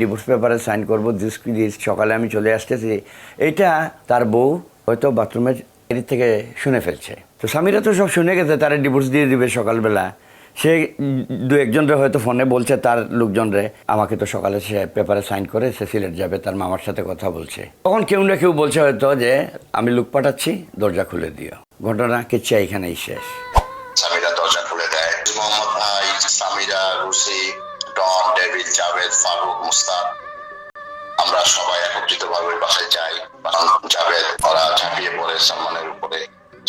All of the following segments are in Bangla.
ডিভোর্স পেপারে সাইন করবো, সকালে আমি চলে আসতেছি, এইটা তার বউ হয়তো বাথরুমের এদিক থেকে শুনে ফেলছে। তো স্বামীরা তো সব শুনে গেছে, তারা ডিভোর্স দিয়ে দিবে সকালবেলা। সে দু একজনরে হয়তো ফোনে বলছে তার লোকজনরে, আমাকে তো সকালে সে পেপারে সাইন করে সে সিলেট যাবে, তার মামার সাথে কথা বলছে। তখন কেউ না কেউ বলছে হয়তো যে আমি লোক পাঠাচ্ছি, দরজা খুলে দিও। ঘটনা কিচ্ছা এখানেই শেষ। স্বামীরা দরজা খুলে দেয়। মোহাম্মদ ভাই, সামিরা, রুসি, ডন, ডেভিড, জাভেদ, ফারুক, মুস্তাক, আমরা সবাই একত্রিতভাবে বাসায় যাই। জাভেদ ওরা ঝাঁপিয়ে পড়ে সালমানের উপরে,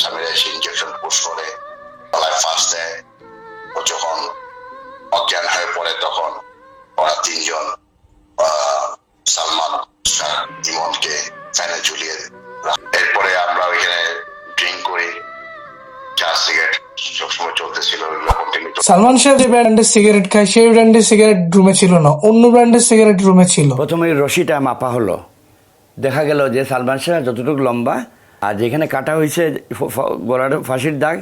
স্বামীরা এসে ইনজেকশন পুশ করে, গলায় ফাঁস দেয়। ও যখন অজ্ঞান হয়ে পড়ে তখন ওরা তিনজন সালমান, ইমনকে ফ্যানে ঝুলিয়ে। এরপরে আমরা ওইখানে ড্রিঙ্ক করি, চা সিগারেট সবসময় চলতেছিল। সালমান শাহ যে ব্র্যান্ডের সিগারেট খায় সেই ব্র্যান্ডের সিগারেট রুমে ছিল না, অন্য ব্র্যান্ডের সিগারেট রুমে ছিল। প্রথমে রশিটা মাপা হলো, দেখা গেল যে সালমান শাহ যতটুকু লম্বা, আর যেখানে কাটা হয়েছে গলার ফাঁসির দাগ,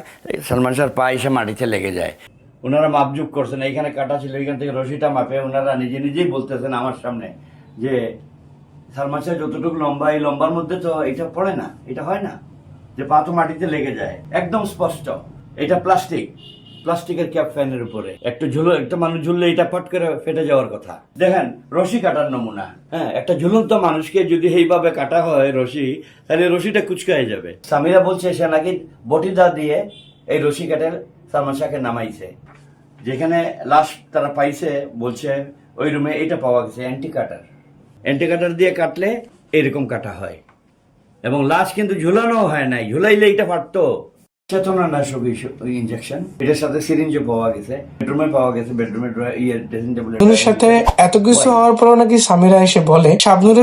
সালমান শাহর পা এসে মাটিতে লেগে যায়। ওনারা মাপজুপ করছেন, এইখানে কাটা ছিল, এইখান থেকে রশিটা মাপে ওনারা নিজেই বলতেছেন আমার সামনে যে সালমান শাহ যতটুকু লম্বা, এই লম্বার মধ্যে তো এটা পড়ে না, এটা হয় না যে পা তো মাটিতে লেগে যায়, একদম স্পষ্ট। এটা প্লাস্টিকের ক্যাপ ফ্যানের উপরে একটা মানুষ ঝুললে এটা পট করে ফেটে যাওয়ার কথা। দেখেন রশি কাটার নমুনা, হ্যাঁ, একটা ঝুলন্ত মানুষকে যদি এইভাবে কাটা হয় রশি, তাহলে রশিটা কুচকায় যাবে। সামিরা বলছে সে নাকি বটিদা দিয়ে এই রশি কাটে সালমান শাহকে নামাইছে। যেখানে লাশ তারা পাইছে বলছে ওই রুমে এটা পাওয়া গেছে অ্যান্টি কাটার দিয়ে কাটলে এরকম কাটা হয়, এবং লাশ কিন্তু ঝুলানো হয় নাই, ঝুলাইলে এটা ফাটতো। চেতনা নাশক ইনজেকশন, এটার সাথে সিরিঞ্জও পাওয়া গেছে, বেডরুমের ড্রেসিং টেবিলের সাথে এত কিছু হওয়ার পরও নাকি সামিরা এসে বলে শাবনূরের